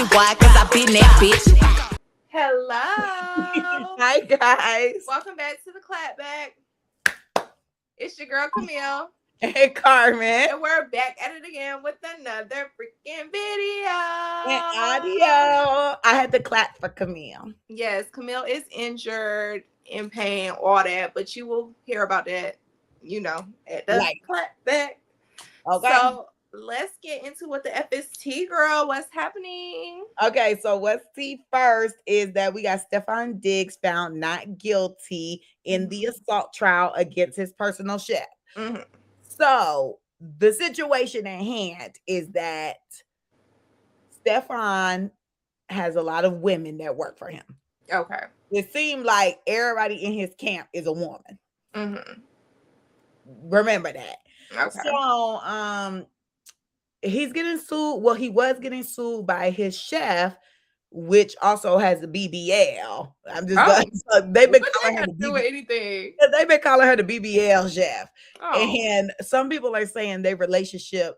pussy. Why? Cause I been that bitch. Hello. Hi, guys. Welcome back to the Clapback. It's your girl, Camille. Hey, Carmen. And we're back at it again with another freaking video. And audio. I had to clap for Camille. Yes, Camille is injured, in pain, all that, but you will hear about that, at the Clapback. Okay. So let's get into what the F is T, girl. What's happening? Okay, so what's T first is that we got Stefan Diggs found not guilty in the assault trial against his personal chef. Mm-hmm. So the situation at hand is that Stefan has a lot of women that work for him. Okay. It seemed like everybody in his camp is a woman. Mm-hmm. Remember that. Okay. So he's getting sued. Well, he was getting sued by his chef, which also has a BBL. I'm just they've been calling her the BBL. They've been calling her the BBL chef. Oh. And some people are saying their relationship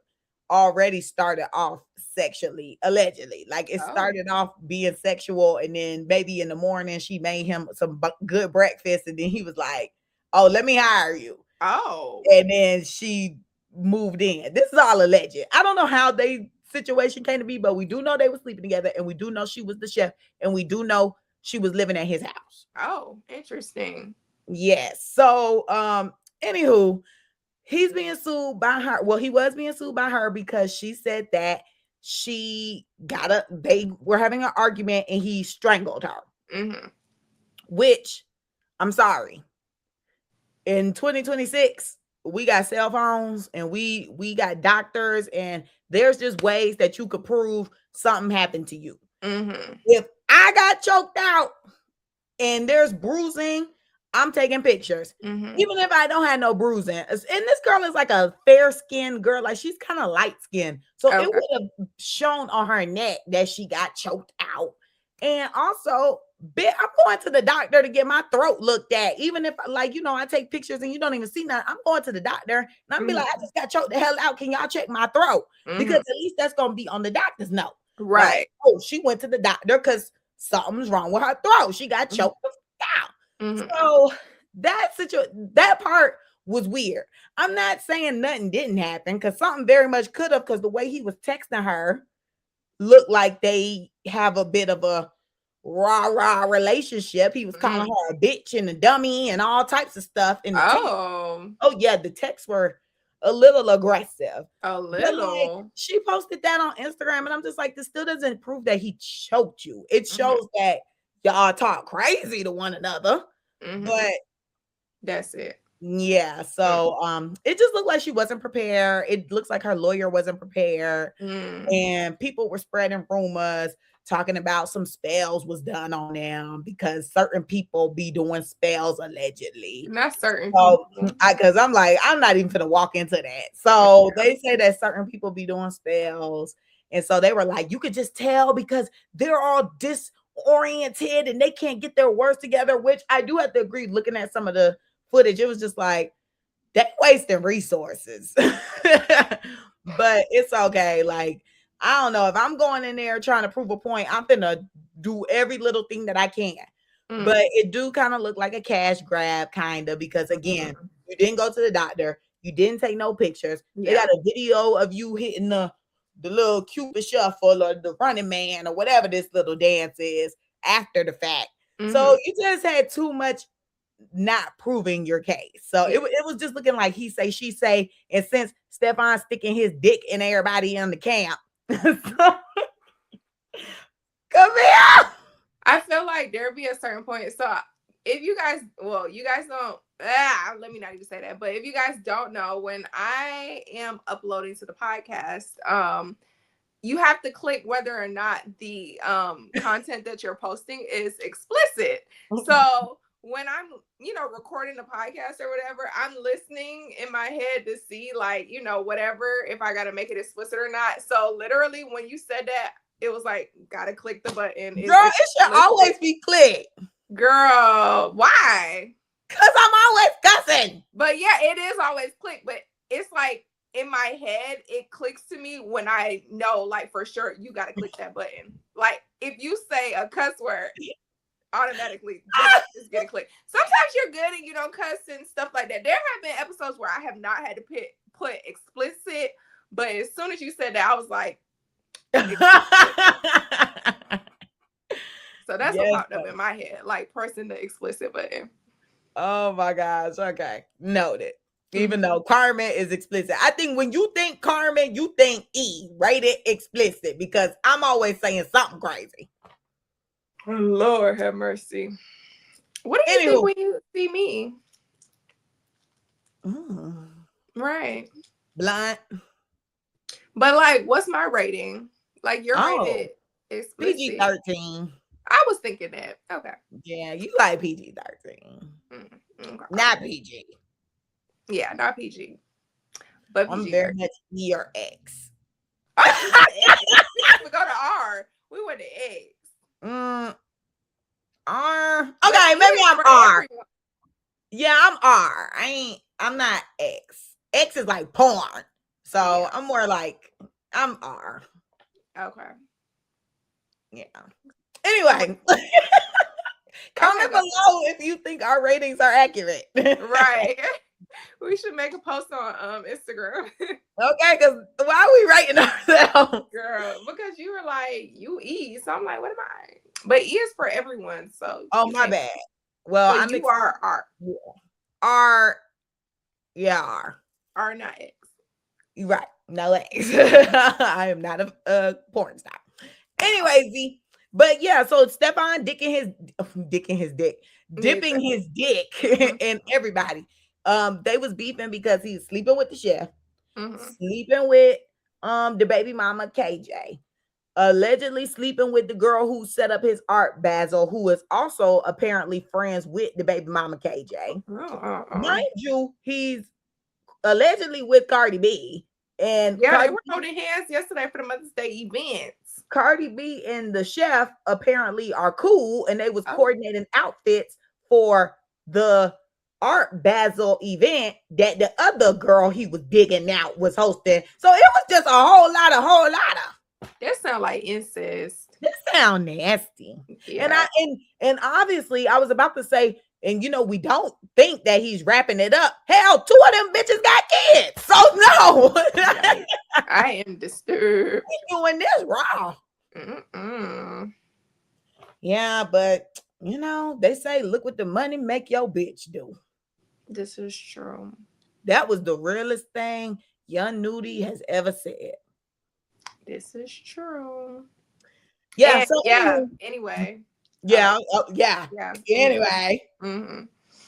already started off sexually, allegedly. Like it started off being sexual, and then maybe in the morning she made him some good breakfast, and then he was like, "Oh, let me hire you." Oh. And then she moved in. This is all alleged. I don't know how they situation came to be, but we do know they were sleeping together, and we do know she was the chef, and we do know she was living at his house. Oh, interesting. Yes. So anywho, he's being sued by her. Well, he was being sued by her because she said that they were having an argument and he strangled her. Mm-hmm. Which, I'm sorry, in 2026 we got cell phones and we got doctors, and there's just ways that you could prove something happened to you. Mm-hmm. If I got choked out and there's bruising, I'm taking pictures. Mm-hmm. Even if I don't have no bruising. And this girl is like a fair-skinned girl. Like she's kind of light-skinned. So it would have shown on her neck that she got choked out. And also, I'm going to the doctor to get my throat looked at. Even if, I take pictures and you don't even see nothing, I'm going to the doctor and I'm be like, I just got choked the hell out. Can y'all check my throat? Mm-hmm. Because at least that's going to be on the doctor's note. Right. Like, oh, she went to the doctor because something's wrong with her throat. She got choked out. Mm-hmm. So that part was weird. I'm not saying nothing didn't happen, because something very much could have, because the way he was texting her looked like they have a bit of a rah-rah relationship. He was calling her a bitch and a dummy and all types of stuff in the text. Yeah, the texts were a little aggressive. A little. She posted that on Instagram, and I'm just like, this still doesn't prove that he choked you. It shows that y'all talk crazy to one another. Mm-hmm. But that's it. Yeah. So it just looked like she wasn't prepared. It looks like her lawyer wasn't prepared. And people were spreading rumors talking about some spells was done on them because certain people be doing spells allegedly. Not certain people. Because I'm like, I'm not even gonna walk into that. So they say that certain people be doing spells. And so they were like, you could just tell because they're all disoriented and they can't get their words together, which I do have to agree. Looking at some of the footage, it was just like, they wasting resources. But it's okay. Like, I don't know, if I'm going in there trying to prove a point, I'm gonna do every little thing that I can. But it do kind of look like a cash grab, kind of, because again, you didn't go to the doctor, you didn't take no pictures. They got a video of you hitting the little Cupid shuffle or the running man or whatever this little dance is after the fact. So you just had too much not proving your case. So it was just looking like he say, she say, and since Stefan's sticking his dick in everybody in the camp. So, come here. I feel like there'd be a certain point. So if you guys don't, let me not even say that, but if you guys don't know, when I am uploading to the podcast, you have to click whether or not the content that you're posting is explicit. So when I'm, recording the podcast or whatever, I'm listening in my head to see, like, whatever, if I got to make it explicit or not. So literally when you said that, it was like, gotta click the button. Girl, it should always be clicked. Girl, why? Because I'm always cussing. But yeah, it is always clicked, but it's like, in my head, it clicks to me when I know, like, for sure, you got to click that button. Like, if you say a cuss word, automatically it's gonna click. Sometimes you're good and you don't cuss and stuff like that. There have been episodes where I have not had to put explicit, but as soon as you said that, I was like, so that's what popped up in my head, like pressing the explicit button. Oh my gosh. Okay. Noted. Even though Carmen is explicit. I think when you think Carmen, you think E, rated explicit, because I'm always saying something crazy. Lord have mercy. What do you think when you see me? Right. Blunt. But like, what's my rating? Like, you're rated explicit. PG-13. I was thinking that. Okay. Yeah, you like PG-13. Okay. Not PG. Yeah, not PG. But I'm very much E or X. We go to R. We went to X. R. Okay, maybe I'm R. Yeah, I'm R. I'm not X. X is like porn. So yeah. I'm more like, I'm R. Okay. Yeah. Anyway. Comment below if you think our ratings are accurate. Right. We should make a post on Instagram. Okay, because why are we rating ourselves? Girl, because you were like, you E. So I'm like, what am I? But E is for everyone. So my bad. Well, so you are R. R. Yeah, R. R, not X. You're right. No X. I am not a porn star. Anyway, Z. But yeah, so Stefan dipping his dick in everybody. They was beefing because he's sleeping with the chef, sleeping with the baby mama KJ, allegedly sleeping with the girl who set up his art, Basil, who is also apparently friends with the baby mama KJ. Mind you, he's allegedly with Cardi B. And yeah, they were holding hands yesterday for the Mother's Day event. Cardi B and the chef apparently are cool, and they was coordinating outfits for the Art Basel event that the other girl he was digging out was hosting. So it was just a whole lot of. That sound like incest. That sound nasty. Yeah. And obviously I was about to say, and you know, we don't think that he's wrapping it up. Hell, 2 of them bitches got kids. So no. I am disturbed. We're doing this wrong. Yeah, but you know, they say, look what the money make your bitch do. This is true. That was the realest thing Young Nudie has ever said. This is true. Yeah. And, so anyway. Yeah. Anyway.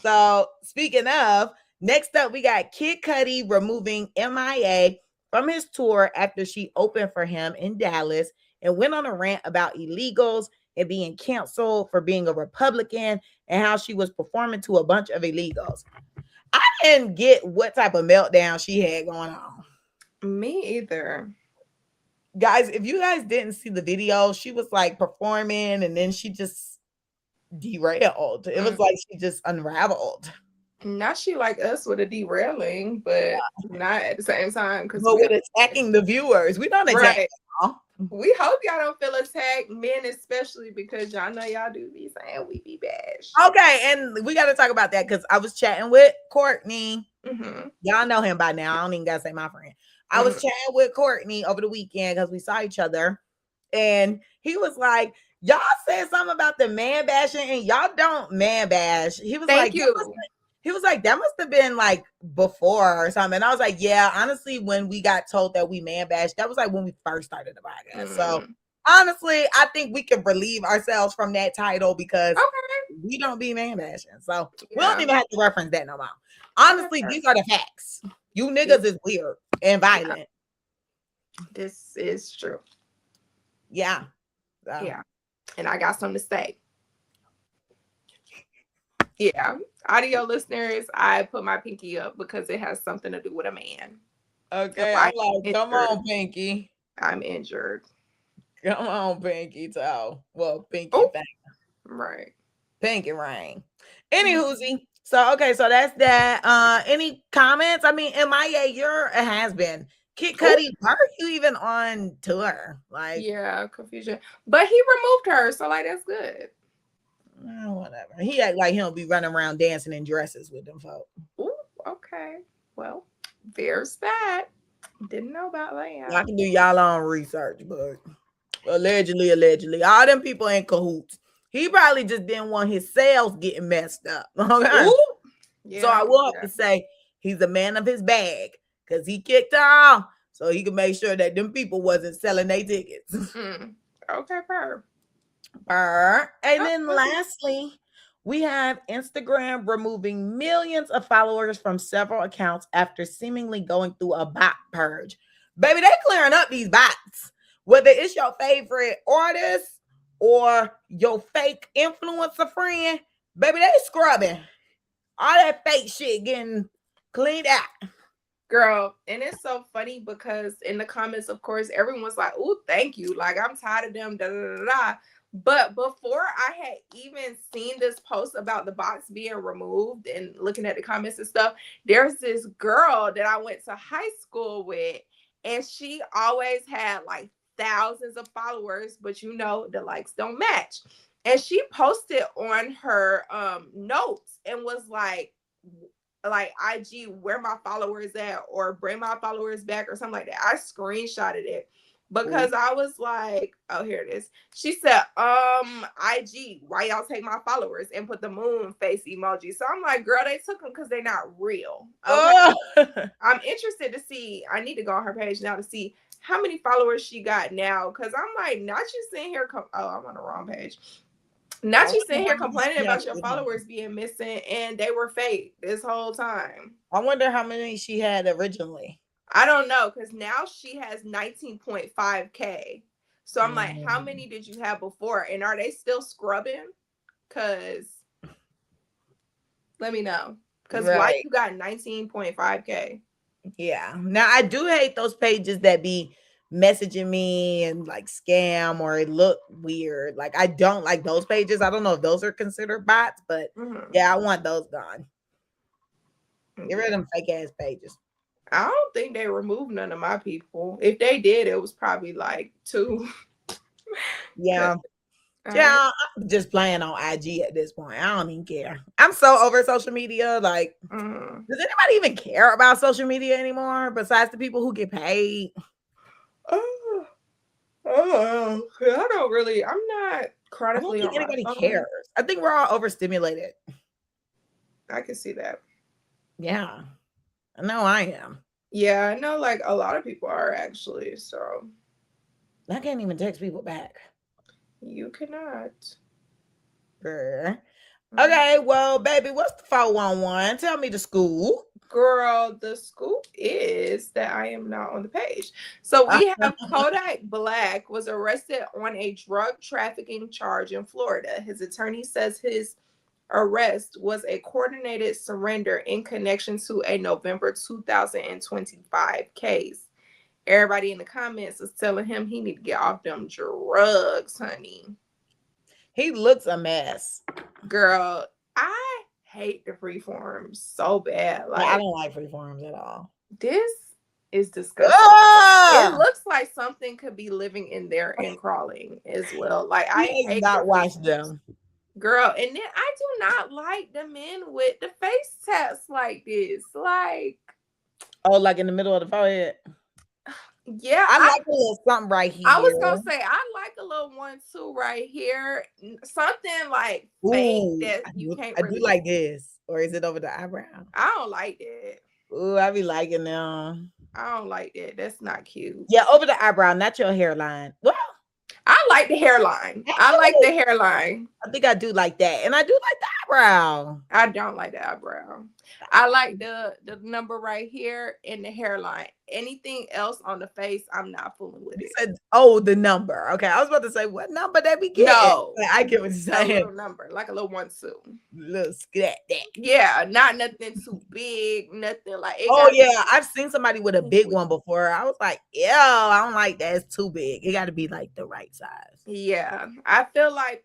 So speaking of, next up we got Kid Cudi removing MIA from his tour after she opened for him in Dallas and went on a rant about illegals and being canceled for being a Republican and how she was performing to a bunch of illegals. I didn't get what type of meltdown she had going on. Me either. Guys, if you guys didn't see the video, she was like performing and then she just derailed. It was like she just unraveled. Not she like us with a derailing, but not at the same time. But with attacking the viewers. We don't attack y'all. We hope y'all don't feel attacked, men especially, because y'all know y'all do be saying we be bashed. Okay, and we got to talk about that because I was chatting with Courtney. Y'all know him by now. I don't even got to say my friend. I was chatting with Courtney over the weekend because we saw each other. And he was like, y'all said something about the man bashing and y'all don't man bash. He was Thank you. He was like, that must have been like before or something. And I was like, yeah, honestly, when we got told that we man bashed, that was like when we first started the podcast. So honestly, I think we can relieve ourselves from that title because we don't be man bashing. So we don't even have to reference that no more. Honestly, these are the facts. You niggas is weird and violent. This is true. Yeah. Yeah. And I got something to say. Yeah. Audio listeners, I put my pinky up because it has something to do with a man. Okay. I'm like, come on, Pinky. I'm injured. Come on, Pinky toe. Well, Pinky thing. Right. Pinky ring. Anywho, So okay, so that's that. Any comments? I mean, MIA, you're a has been. Kid Cudi, why are you even on tour? Like, yeah, confusion. But he removed her, so like that's good. Whatever. He act like he don't be running around dancing in dresses with them folk. Ooh, okay. Well, there's that. Didn't know about I that. can do y'all own research, but allegedly, all them people in cahoots. He probably just didn't want his sales getting messed up. Okay. Ooh. Yeah, So I will have to say he's a man of his bag because he kicked her off so he could make sure that them people wasn't selling their tickets. Okay, per. And then lastly, we have Instagram removing millions of followers from several accounts after seemingly going through a bot purge. Baby, they clearing up these bots. Whether it's your favorite artist or your fake influencer friend, baby, they scrubbing. All that fake shit getting cleaned out. Girl, and it's so funny because in the comments, of course, everyone's like, "Oh, thank you." Like, I'm tired of them. Da, da, da, da. But before I had even seen this post about the bots being removed and looking at the comments and stuff, there's this girl that I went to high school with, and she always had like thousands of followers, but you know the likes don't match. And she posted on her notes and was like IG, where my followers at, or bring my followers back, or something like that. I screenshotted it because I was like, oh, here it is. She said, IG, why y'all take my followers, and put the moon face emoji. So I'm like, girl, they took them because they're not real. Okay. I'm interested to see. I need to go on her page now to see how many followers she got now, because I'm like, not you sitting here. I'm on the wrong page. Not you sitting here complaining about your followers being missing and they were fake this whole time. I wonder how many she had originally. I don't know, because now she has 19.5K. So I'm like, how many did you have before? And are they still scrubbing? Because let me know. Because why you got 19.5K? Yeah. Now I do hate those pages that be messaging me and like scam or it look weird. Like I don't like those pages. I don't know if those are considered bots, but yeah, I want those gone. Get rid of them fake ass pages. I don't think they removed none of my people. If they did, it was probably like 2. Yeah. Yeah, I'm just playing on IG at this point. I don't even care. I'm so over social media. Like, does anybody even care about social media anymore besides the people who get paid? I don't really. I'm not chronically. I don't think anybody cares. I think we're all overstimulated. I can see that. Yeah, I know I am. Yeah, I know. Like a lot of people are actually. So I can't even text people back. You cannot. Okay, well, baby, what's the 411? Tell me the school. Girl, the scoop is that I am not on the page. So we have Kodak Black was arrested on a drug trafficking charge in Florida. His attorney says his arrest was a coordinated surrender in connection to a November 2025 case. Everybody in the comments is telling him he need to get off them drugs, honey. He looks a mess. Girl, I hate the freeforms so bad. Like, I don't like freeforms at all. This is disgusting. It looks like something could be living in there and crawling as well. Like, I hate not watch them. Girl, and then I do not like the men with the face tats like this. Like, oh, like in the middle of the forehead. Yeah, I like a little something right here. I was gonna say I like a little 1-2 right here, something like fake that you can't. I do like this, or is it over the eyebrow? I don't like that. Ooh, I be liking them. I don't like that. That's not cute. Yeah, over the eyebrow, not your hairline. Well, I like the hairline. I like the hairline. I think I do like that, and I do like the eyebrow. I don't like the eyebrow. I like the number right here and the hairline. Anything else on the face, I'm not fooling with it. Said, oh, the number. Okay, I was about to say what number that we get. No, I get what you're saying. A little number, like a little 1-2. Little scat that. Yeah, not nothing too big, nothing like. Oh yeah, I've seen somebody with a big one before. I was like, ew, I don't like that. It's too big. It got to be like the right size. Yeah, I feel like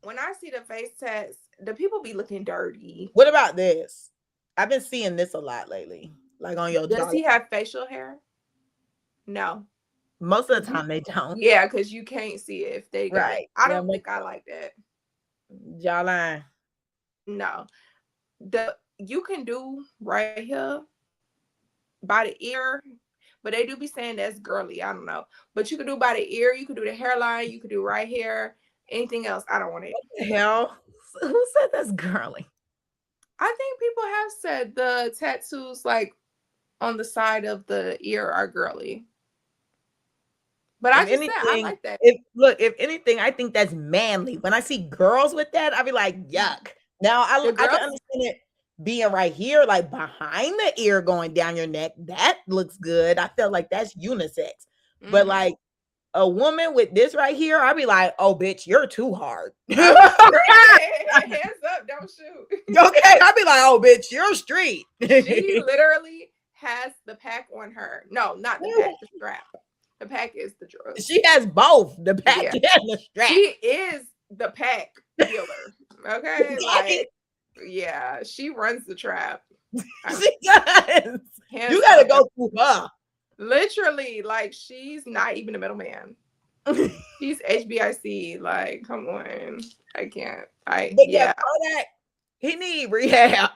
when I see the face tats, the people be looking dirty. What about this? I've been seeing this a lot lately. Like on your Does jaw. he have facial hair? No. Most of the time they don't. Yeah, because you can't see it if they got it. Right. I Yeah, don't think I like that. jawline. No. You can do right here by the ear, but they do be saying that's girly. I don't know. But you can do by the ear, you can do the hairline, you can do right here. Anything else, I don't want it. What the hell? Who said that's girly? I think people have said the tattoos like on the side of the ear are girly. But I just said I like that. If anything, I think that's manly. When I see girls with that, I be like, yuck. Now I can understand it being right here, like behind the ear going down your neck. That looks good. I feel like that's unisex. But like a woman with this right here, I'd be like, oh, bitch, you're too hard. Hands up, don't shoot. Okay, I'd be like, oh, bitch, you're street. She literally has the pack on her. No, not the pack, the strap. The pack is the drug. She has both the pack and the strap. She is the pack dealer. Okay, like yeah, she runs the trap. She does. You gotta go through her. Literally, like she's not even a middleman. She's HBIC. Like, come on, I can't. But yeah, Kodak, he need rehab.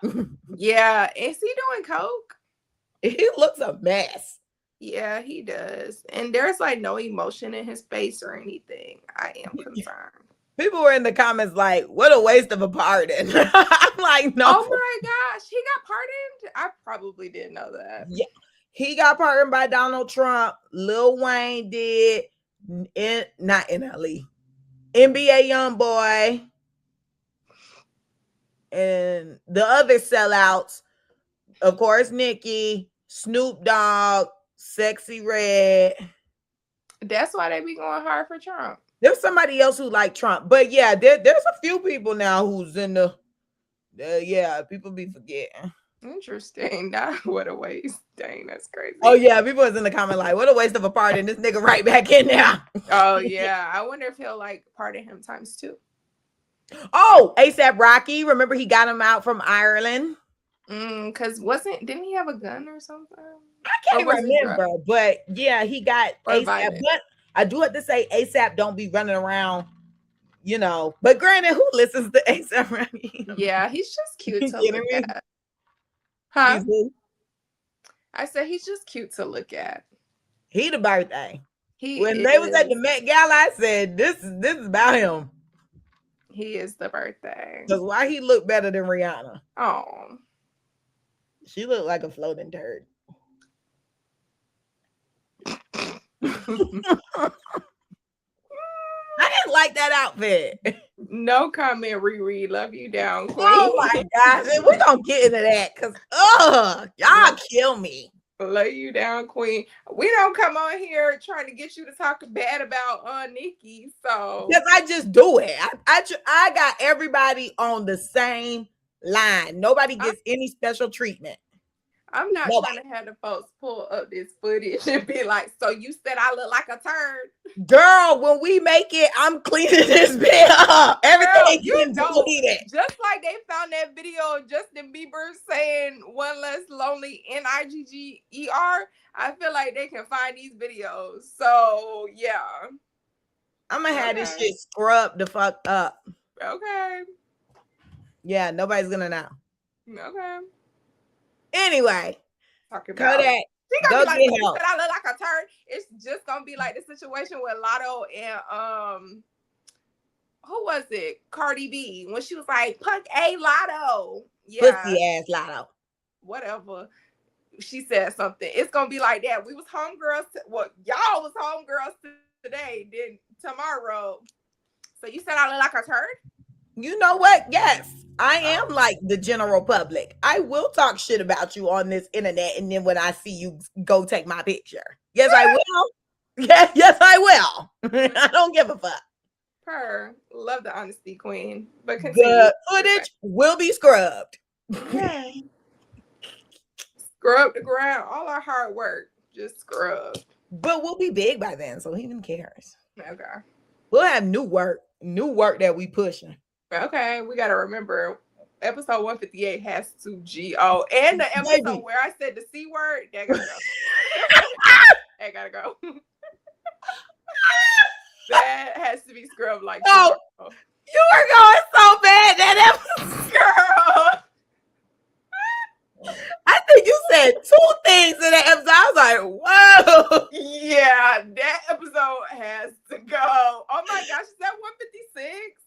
Yeah, is he doing coke? He looks a mess. Yeah, he does. And there's like no emotion in his face or anything. I am concerned. People were in the comments like, what a waste of a pardon. I'm like, no. Oh my gosh, he got pardoned? I probably didn't know that. Yeah, he got pardoned by Donald Trump. Lil Wayne did. Not NLE. NBA YoungBoy. And the other sellouts, of course, Nicki, Snoop Dogg, Sexy Red. That's why they be going hard for Trump. There's somebody else who like Trump, but yeah, there's a few people now who's in the yeah, people be forgetting. Interesting. Not what a waste. Dang, that's crazy. Oh yeah, people was in the comment like, what a waste of a pardon. This nigga right back in there. Oh yeah, I wonder if he'll like pardon him ×2. Oh, ASAP Rocky. Remember he got him out from Ireland. Because didn't he have a gun or something? I can't remember, but yeah, he got ASAP. But I do have to say, ASAP don't be running around, you know. But granted, who listens to ASAP Rocky? Yeah, he's just cute to look at. Huh? I said he's just cute to look at. He the birthday. When they was at the Met Gala, I said, this is about him. He is the birthday. Because why he look better than Rihanna? Oh. She looked like a floating turd. I didn't like that outfit. No comment, Riri. Love you down, queen. Oh my gosh. We're going to get into that because, y'all kill me. Lay you down, queen. We don't come on here trying to get you to talk bad about Nikki. So because I just do it. I got everybody on the same line. Nobody gets any special treatment. I'm not trying to have the folks pull up this footage and be like, so you said I look like a turd? Girl, when we make it, I'm cleaning this bit up. Everything you don't. Just like they found that video of Justin Bieber saying one less lonely NIGGER, I feel like they can find these videos. So, yeah. I'm going to have this shit scrubbed the fuck up. Okay. Yeah, nobody's going to know. Okay. Anyway, Kodak. Go like, get help. Said I look like a turd. It's just gonna be like the situation with Lotto and who was it? Cardi B, when she was like, "Punk a Lotto." Yeah. Pussy ass Lotto. Whatever. She said something. It's gonna be like that. We was homegirls. Y'all was homegirls today. Then tomorrow. So you said I look like a turd? You know what? Yes, I am like the general public. I will talk shit about you on this internet, and then when I see you, go take my picture. Yes, I will. Yes, I will. I don't give a fuck. Love the honesty, queen. But the footage will be scrubbed. Okay. Scrub the ground. All our hard work, just scrubbed. But we'll be big by then, so who even cares? Okay. We'll have new work that we pushing. Okay, we gotta remember episode 158 has to GO. And the episode Baby. where I said the C word, that gotta go. That gotta go. That has to be scrubbed like Oh, tomorrow. you were going so bad that episode. Girl. I think you said 2 things in that episode. I was like, whoa. Yeah, that episode has to go. Oh my gosh, is that 156?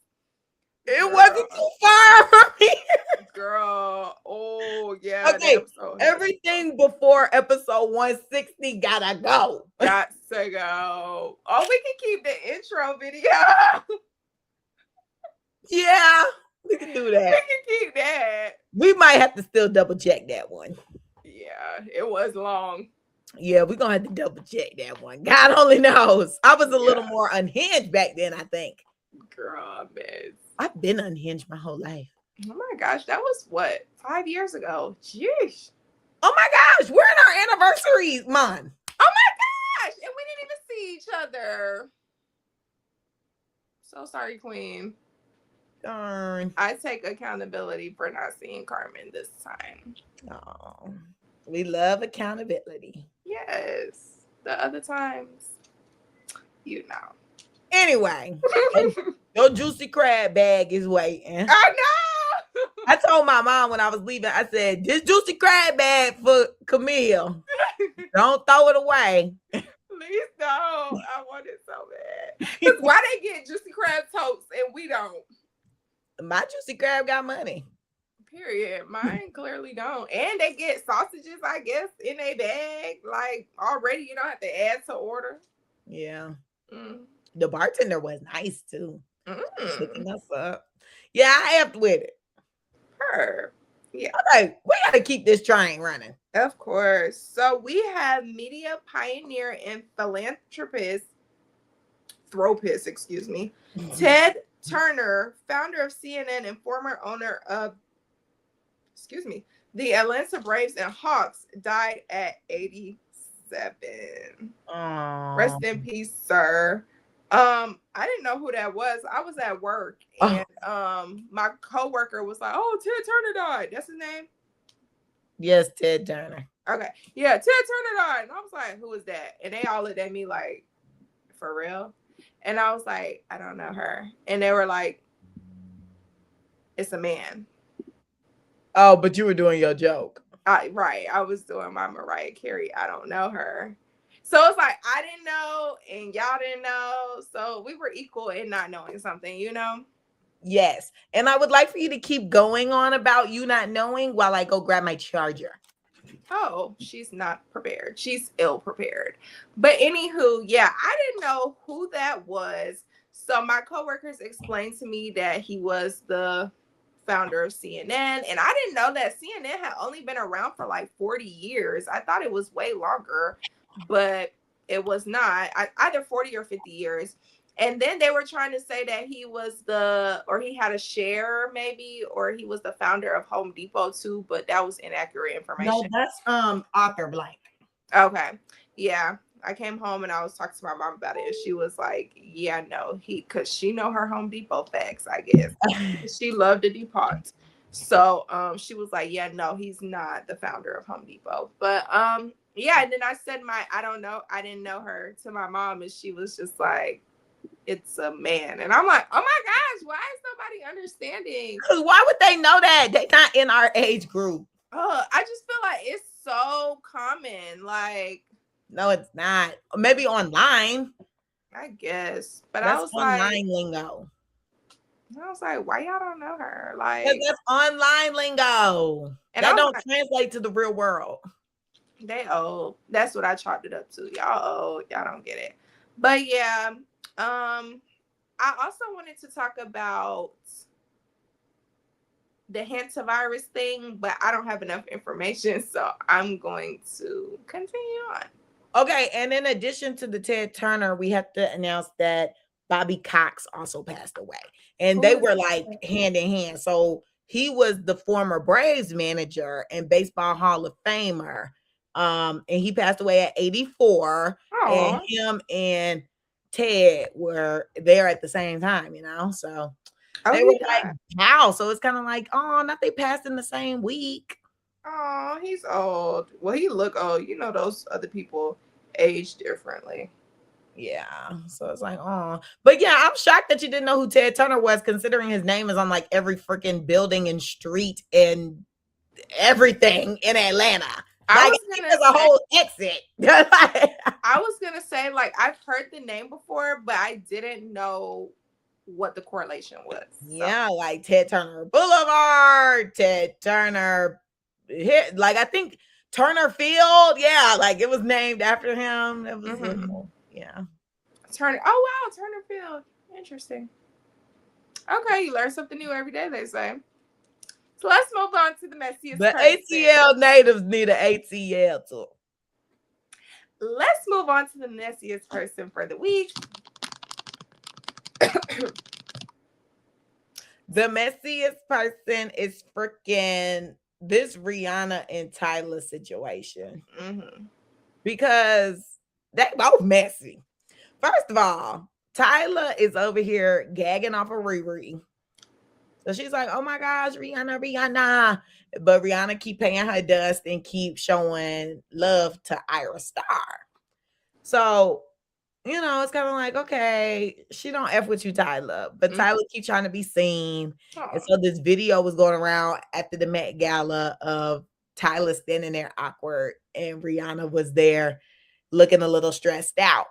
It wasn't too far from here. Girl. Oh yeah. Okay, that episode everything before episode 160 gotta go. got to go. Oh, we can keep the intro video. Yeah, we can do We that. can keep that. We might have to still double check that one. Yeah, it was long. Yeah, we're gonna have to double check that one. God only knows. I was a little more unhinged back then, I think. Girl, miss. I've been unhinged my whole life. Oh my gosh, that was what, 5 years ago? Jeez. Oh my gosh, we're in our anniversary month. Oh my gosh, and we didn't even see each other. So sorry, Queen. Darn. I take accountability for not seeing Carmen this time. Oh, we love accountability. Yes, the other times, you know. Anyway, your juicy crab bag is waiting. I know. I told my mom when I was leaving, I said, this juicy crab bag for Camille. Don't throw it away. Please don't. I want it so bad. Because why they get juicy crab totes and we don't? My juicy crab got money. Period. Mine clearly don't. And they get sausages, I guess, in a bag. Like already, you don't have to add to order. Yeah. Mm. The bartender was nice too. Hooking Mm. us up. Yeah, I effed with it. Her. Yeah. Okay, we gotta keep this train running. Of course. So we have media pioneer and philanthropist, Ted Turner, founder of CNN and former owner of, the Atlanta Braves and Hawks, died at 87. Rest in peace, sir. I didn't know who that was. I was at work and my coworker was like, "Oh, Ted Turner died." That's his name? Yes, Ted Turner. Okay. Yeah, Ted Turner died. And I was like, "Who is that?" And they all looked at me like, "For real?" And I was like, "I don't know her." And they were like, "It's a man." Oh, but you were doing your joke. Right. I was doing my Mariah Carey. I don't know her. So it's like, I didn't know and y'all didn't know. So we were equal in not knowing something, you know? Yes. And I would like for you to keep going on about you not knowing while I go grab my charger. Oh, she's not prepared. She's ill prepared. But anywho, yeah, I didn't know who that was. So my coworkers explained to me that he was the founder of CNN. And I didn't know that CNN had only been around for like 40 years. I thought it was way longer, but it was not. Either 40 or 50 years. And then they were trying to say that he was he had a share maybe, or he was the founder of Home Depot too, but that was inaccurate information. No, that's author blank. Okay. Yeah. I came home and I was talking to my mom about it. And she was like, yeah, no, because she know her Home Depot facts, I guess. She loved the Depot. So she was like, yeah, no, he's not the founder of Home Depot. But yeah, and then I said I didn't know her to my mom, and she was just like, it's a man. And I'm like, oh my gosh, why is nobody understanding? Because why would they know that? They're not in our age group. I just feel like it's so common. Like, no, it's not. Maybe online. I guess. But that's I was online like, lingo. I was like, why y'all don't know her? Like, that's online lingo. And that don't translate to the real world. They old. That's what I chalked it up to. Y'all old. Y'all don't get it. But yeah, I also wanted to talk about the hantavirus thing, but I don't have enough information, so I'm going to continue on. Okay, and in addition to the Ted Turner, we have to announce that Bobby Cox also passed away. And they were like hand in hand. So he was the former Braves manager and Baseball Hall of Famer. And he passed away at 84. Aww. And him and Ted were there at the same time, you know. So Oh, They were he like, died. how? So it's kind of like, oh, not they passed in the same week. Oh, he's old. Well, he look old. You know, those other people age differently. Yeah. So it's like, oh. But yeah, I'm shocked that you didn't know who Ted Turner was, considering his name is on like every freaking building and street and everything in Atlanta. I Like, was I think gonna there's a say, whole exit. I was gonna say, like, I've heard the name before, but I didn't know what the correlation was. So. Yeah, like Ted Turner Boulevard, Ted Turner hit, like I think Turner Field. Yeah, like it was named after him. It was yeah. Turner. Oh wow, Turner Field. Interesting. Okay, you learn something new every day, they say. So let's move on to the messiest The person. ATL natives need an ATL too. Let's move on to the messiest person for the week. The messiest person is freaking this Rihanna and TYLA situation. Because they both messy. First of all, TYLA is over here gagging off of Riri. So she's like, oh my gosh, Rihanna. But Rihanna keep paying her dust and keep showing love to Ira Star. So, you know, it's kind of like, okay, she don't F with you, TYLA. But TYLA keep trying to be seen. And so this video was going around after the Met Gala of TYLA standing there awkward and Rihanna was there looking a little stressed out.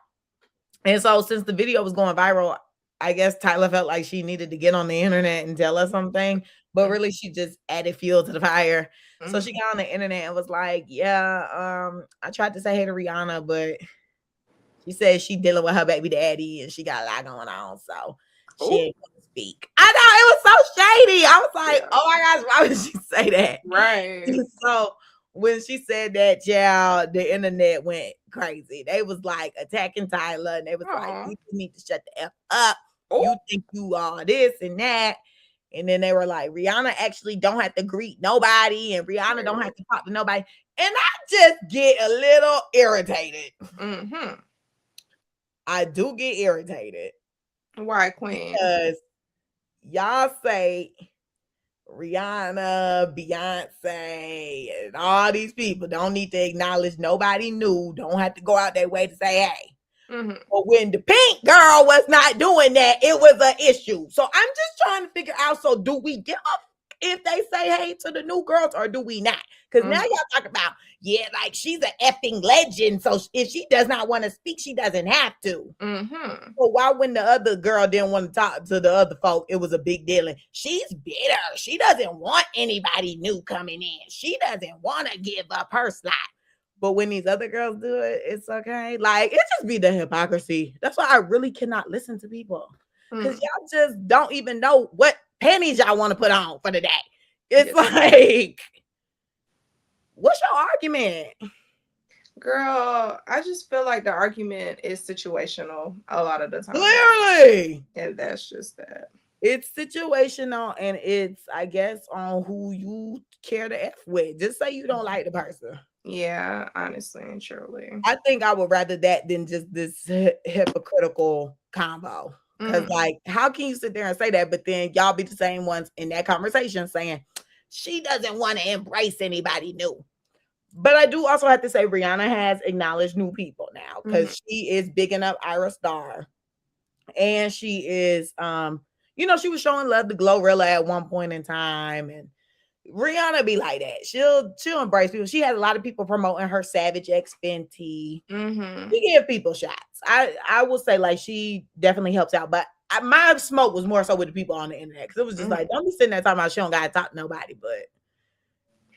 And so since the video was going viral, I guess TYLA felt like she needed to get on the internet and tell us something, but really she just added fuel to the fire. So she got on the internet and was like, yeah, I tried to say hey to Rihanna, but she said she dealing with her baby daddy and she got a lot going on. So she ain't gonna speak. I know, it was so shady. I was like, oh my gosh, why would she say that? Right. So when she said that, child, the internet went crazy. They was like attacking TYLA and they was like, you need to shut the F up. You think you are this and that. And then they were like, Rihanna actually don't have to greet nobody and Rihanna don't have to talk to nobody. And I just get a little irritated. I do get irritated. Why, Queen? Because y'all say Rihanna, Beyonce, and all these people don't need to acknowledge nobody new, don't have to go out their way to say hey. But when the pink girl was not doing that, it was an issue. So I'm just trying to figure out, so do we give up if they say hey to the new girls or do we not? Because now y'all talk about, yeah, like she's an effing legend. So if she does not want to speak, she doesn't have to. So why when the other girl didn't want to talk to the other folk, it was a big deal. And she's bitter. She doesn't want anybody new coming in. She doesn't want to give up her slot. But when these other girls do it, it's okay. Like, it just be the hypocrisy. That's why I really cannot listen to people. Because y'all just don't even know what panties y'all want to put on for the day. It's like, what's your argument? Girl, I just feel like the argument is situational a lot of the time. Clearly. And that's just that. It's situational and it's, I guess, on who you care to F with. Just say you don't like the person. Yeah, honestly and truly. I think I would rather that than just this hypocritical combo. Because, like, how can you sit there and say that, but then y'all be the same ones in that conversation saying she doesn't want to embrace anybody new. But I do also have to say Rihanna has acknowledged new people now because she is bigging up Ira Star. And she is, you know, she was showing love to Glorilla at one point in time. And Rihanna be like that. She'll embrace people. She has a lot of people promoting her Savage X Fenty. She give people shots. I will say like she definitely helps out. But my smoke was more so with the people on the internet because it was just like, don't be sitting there talking about she don't gotta talk to nobody. But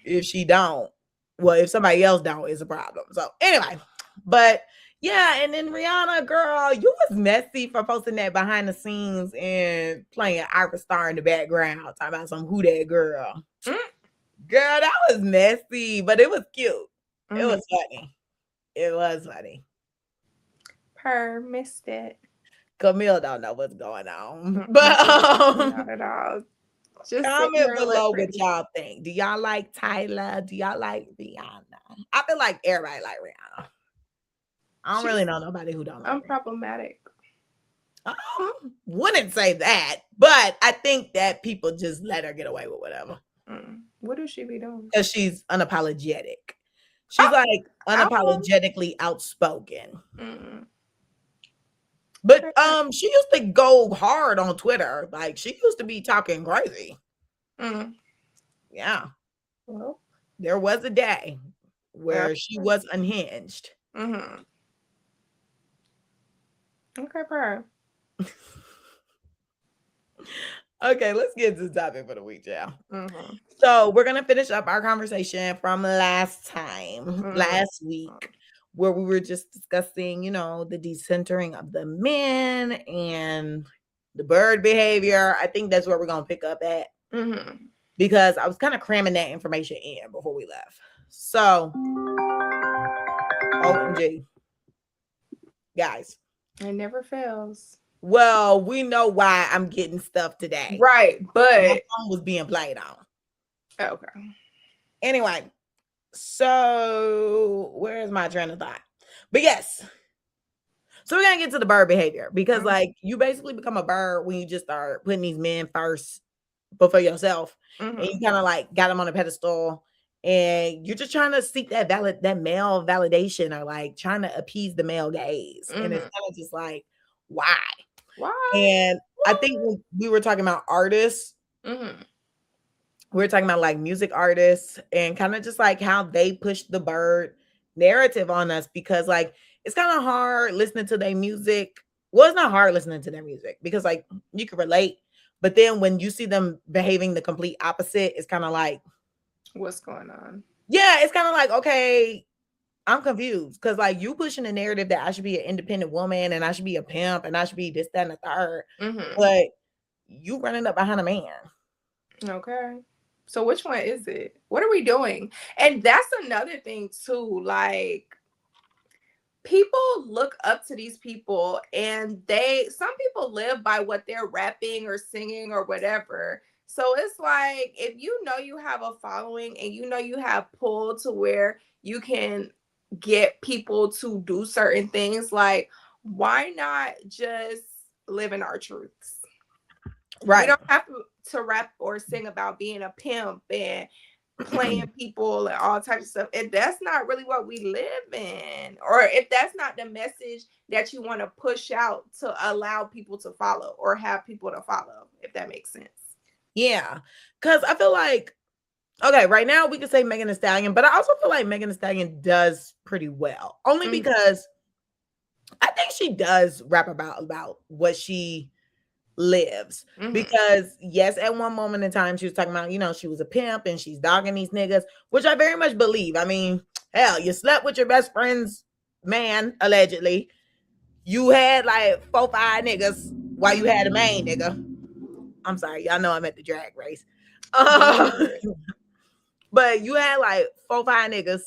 if she don't, well, if somebody else don't, it's a problem. So anyway, but yeah, and then Rihanna, girl, you was messy for posting that behind the scenes and playing Ira Star in the background, talking about some who that girl. Girl, that was messy, but it was cute. It was funny. It was funny. Missed it. Camille don't know what's going on, but not at all. Just comment below what y'all think. Do y'all like TYLA? Do y'all like Rihanna? I feel like everybody like Rihanna. I don't really know nobody who don't like unproblematic. Wouldn't say that, but I think that people just let her get away with whatever. What does she be doing? Because she's unapologetic. She's like unapologetically outspoken. But she used to go hard on Twitter. Like she used to be talking crazy. Yeah. Well, there was a day where she was unhinged. Okay, bro. Okay, let's get to the topic for the week, y'all. So we're gonna finish up our conversation from last week, where we were just discussing, you know, the decentering of the men and the bird behavior. I think that's where we're gonna pick up at, because I was kind of cramming that information in before we left. So, OMG, guys, it never fails. Well, we know why I'm getting stuff today. Right, but my phone was being played on. Okay. Anyway, so where's my train of thought? But yes. So we're gonna get to the bird behavior, because like you basically become a bird when you just start putting these men first before yourself. And you kind of like got them on a pedestal, and you're just trying to seek that male validation, or like trying to appease the male gaze. And it's kind of just like, why? And I think we were talking about artists. We were talking about like music artists, and kind of just like how they push the bird narrative on us, because like it's kind of hard listening to their music. Well, it's not hard listening to their music because like you can relate, but then when you see them behaving the complete opposite, it's kind of like, what's going on? Yeah, it's kind of like, okay, I'm confused, because like you pushing the narrative that I should be an independent woman and I should be a pimp and I should be this, that, and the third, but you running up behind a man. Okay. So which one is it? What are we doing? And that's another thing too. Like, people look up to these people, and some people live by what they're rapping or singing or whatever. So it's like, if you know you have a following and you know you have pull to where you can get people to do certain things, like, why not just live in our truths? Right. We don't have to rap or sing about being a pimp and playing people and all types of stuff. If that's not really what we live in, or if that's not the message that you want to push out to allow people to follow or have people to follow, if that makes sense. Yeah, because I feel like, okay, right now we can say Megan Thee Stallion, but I also feel like Megan Thee Stallion does pretty well, only because I think she does rap about what she lives. Because yes, at one moment in time she was talking about, you know, she was a pimp and she's dogging these niggas, which I very much believe. I mean, hell, you slept with your best friend's man, allegedly. You had like 4-5 niggas while you had a main nigga. I'm sorry, y'all know I'm at the drag race. But you had like 4-5 niggas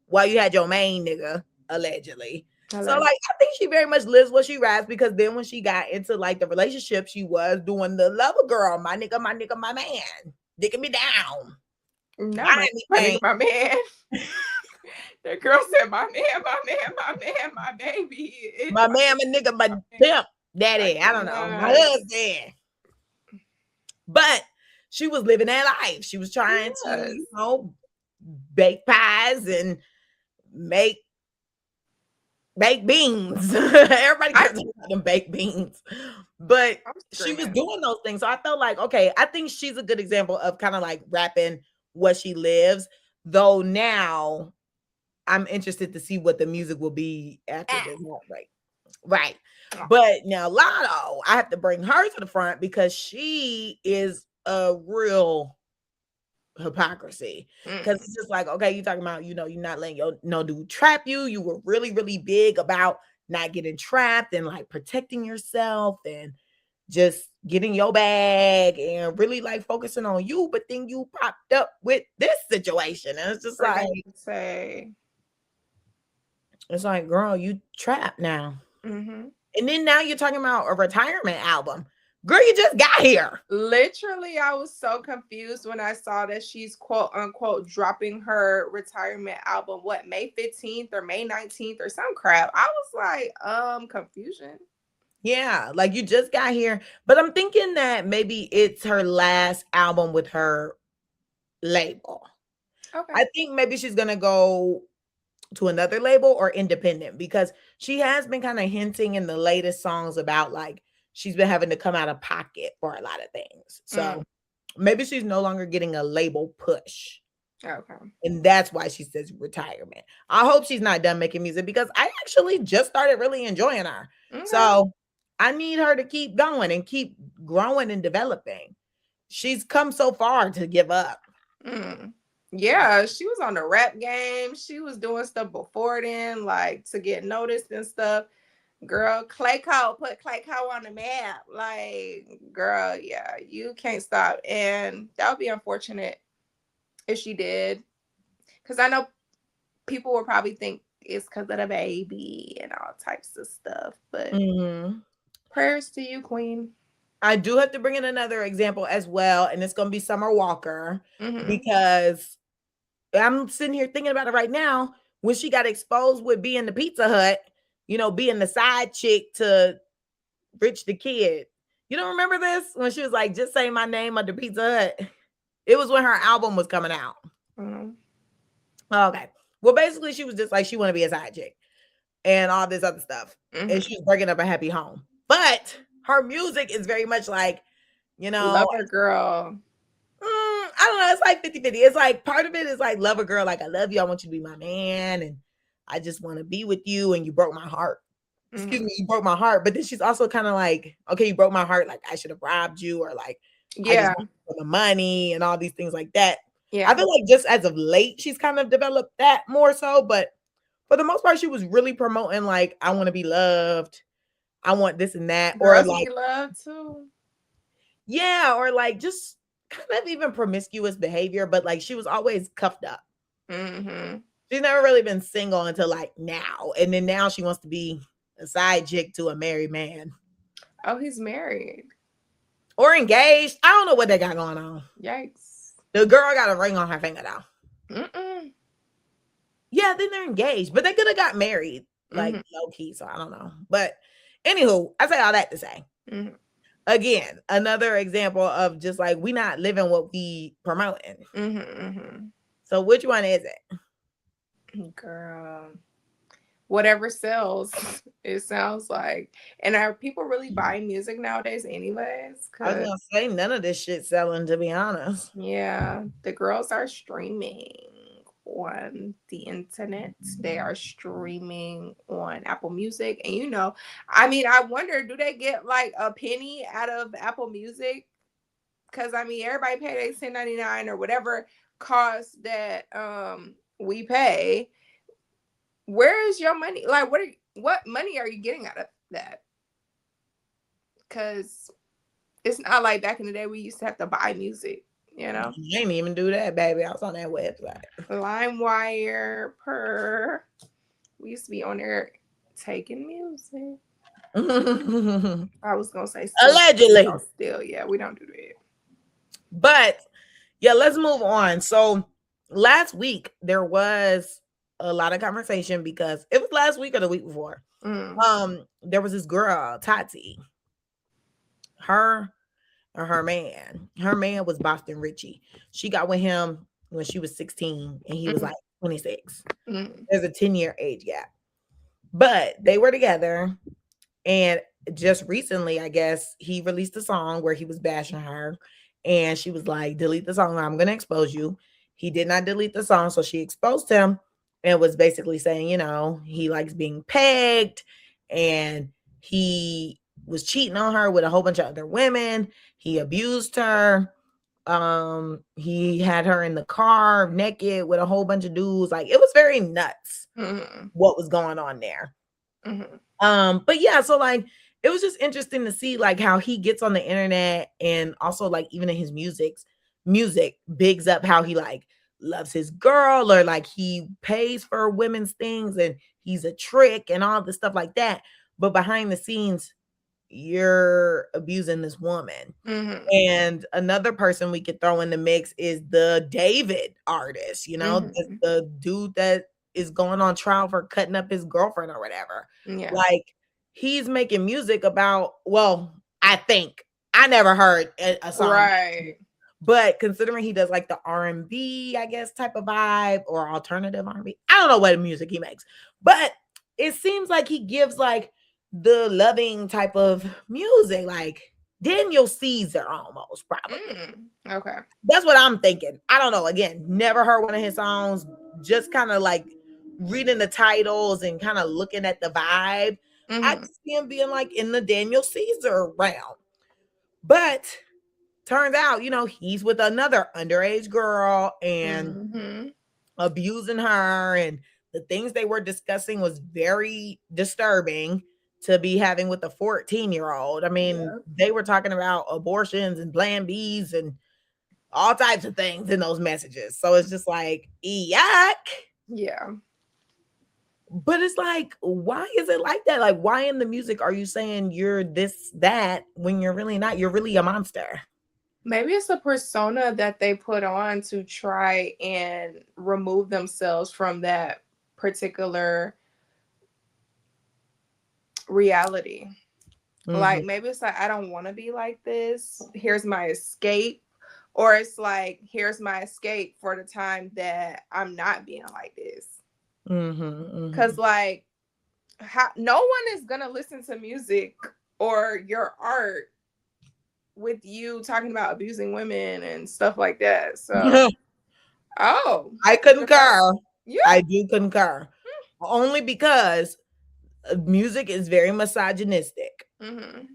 while you had your main nigga, allegedly. So like, I think she very much lives what she raps, because then when she got into like the relationship, she was doing the lover girl, my nigga, my man, dicking me down. Not my nigga, my man. That girl said, my man, my baby. My man, my nigga, my pimp, daddy. I don't know. My husband. But she was living that life. She was trying to, you know, bake pies and make beans. Everybody cares about them baked beans. But she was doing those things. So I felt like, okay, I think she's a good example of kind of like rapping what she lives. Though now I'm interested to see what the music will be after this. Right. But now Lotto, I have to bring her to the front, because she is a real hypocrisy. Because it's just like, okay, you talking about, you know, you're not letting your no dude trap you. You were really, really big about not getting trapped and like protecting yourself and just getting your bag and really like focusing on you. But then you popped up with this situation, and it's just like, it's like, girl, you trapped now. And then now you're talking about a retirement album. Girl, you just got here. Literally, I was so confused when I saw that she's quote unquote dropping her retirement album, May 15th or May 19th or some crap. I was like, confusion. Yeah, like you just got here. But I'm thinking that maybe it's her last album with her label. Okay. I think maybe she's gonna go to another label or independent because she has been kind of hinting in the latest songs about like she's been having to come out of pocket for a lot of things. So maybe she's no longer getting a label push. Okay. And that's why she says retirement. I hope she's not done making music because I actually just started really enjoying her. Okay. So I need her to keep going and keep growing and developing. She's come so far to give up. Yeah, she was on the rap game. She was doing stuff before then, like to get noticed and stuff. Girl, Clayco put Clayco on the map. Like, girl, yeah, you can't stop. And that would be unfortunate if she did. Because I know people will probably think it's because of the baby and all types of stuff. But prayers to you, Queen. I do have to bring in another example as well, and it's going to be Summer Walker because I'm sitting here thinking about it right now. When she got exposed with being the Pizza Hut, you know, being the side chick to Rich the Kid. You don't remember this? When she was like, just say my name at the Pizza Hut. It was when her album was coming out. Okay. Well, basically, she was just like, she want to be a side chick and all this other stuff. And she's breaking up a happy home. But her music is very much like, you know, Lover girl. I don't know. It's like 50-50. It's like part of it is like love a girl, like I love you, I want you to be my man, and I just want to be with you, and you broke my heart. Excuse me, you broke my heart. But then she's also kind of like, okay, you broke my heart, like I should have robbed you, or like I just want for the money and all these things like that. Yeah, I feel like just as of late, she's kind of developed that more so, but for the most part, she was really promoting like I want to be loved, I want this and that, Girls or like be loved too. Yeah, or like just kind of even promiscuous behavior, but like she was always cuffed up. She's never really been single until like now, and then now she wants to be a side chick to a married man. Oh, he's married or engaged. I don't know what they got going on. Yikes! The girl got a ring on her finger though. Yeah, then they're engaged, but they could have got married like low key. So I don't know. But anywho, I say all that to say. Again, another example of just like we not living what we promoting. So which one is it? Girl, whatever sells, it sounds like. And are people really buying music nowadays anyways? I was gonna say none of this shit selling, to be honest. Yeah, the girls are streaming on the internet. They are streaming on Apple Music. And you know, I mean, I wonder, do they get like a penny out of Apple Music? Because I mean, everybody pay their $10.99 or whatever cost that we pay. Where is your money? Like, what money are you getting out of that? Because it's not like back in the day we used to have to buy music. You know, you didn't even do that, baby. I was on that website. LimeWire, we used to be on there taking music. I was gonna say still, allegedly. Still, yeah, we don't do that. But yeah, let's move on. So last week there was a lot of conversation because it was last week or the week before. There was this girl, Tati. Her man was Boston Richie. She got with him when she was 16 and he was like 26. There's a 10-year age gap. But they were together, and just recently, I guess, he released a song where he was bashing her, and she was like, delete the song, I'm going to expose you. He did not delete the song, so she exposed him and was basically saying, you know, he likes being pegged, and he was cheating on her with a whole bunch of other women. He abused her. He had her in the car naked with a whole bunch of dudes. Like, it was very nuts what was going on there. But yeah, so like it was just interesting to see like how he gets on the internet, and also like even in his music bigs up how he like loves his girl, or like he pays for women's things and he's a trick and all this stuff like that. But behind the scenes, you're abusing this woman. And another person we could throw in the mix is the David artist, you know, the dude that is going on trial for cutting up his girlfriend or whatever. Like, he's making music about, well, I think I never heard a song, Right. but considering he does like the R&B, I guess, type of vibe, or alternative R&B, I don't know what music he makes, but it seems like he gives like the loving type of music, like Daniel Caesar almost, probably. Okay. That's what I'm thinking. I don't know. Again, never heard one of his songs, just kind of like reading the titles and kind of looking at the vibe. I could see him being like in the Daniel Caesar realm. But turns out, you know, he's with another underage girl and abusing her, and the things they were discussing was very disturbing to be having with a 14-year-old. I mean, they were talking about abortions and Plan Bs and all types of things in those messages. So it's just like, yuck. Yeah. But it's like, why is it like that? Like, why in the music are you saying you're this, that, when you're really not? You're really a monster. Maybe it's a persona that they put on to try and remove themselves from that particular reality. Like, maybe it's like, I don't want to be like this. Here's my escape. Or it's like, here's my escape for the time that I'm not being like this. Because like, no one is going to listen to music or your art with you talking about abusing women and stuff like that. So, I concur. Yeah. I do concur. Only because music is very misogynistic.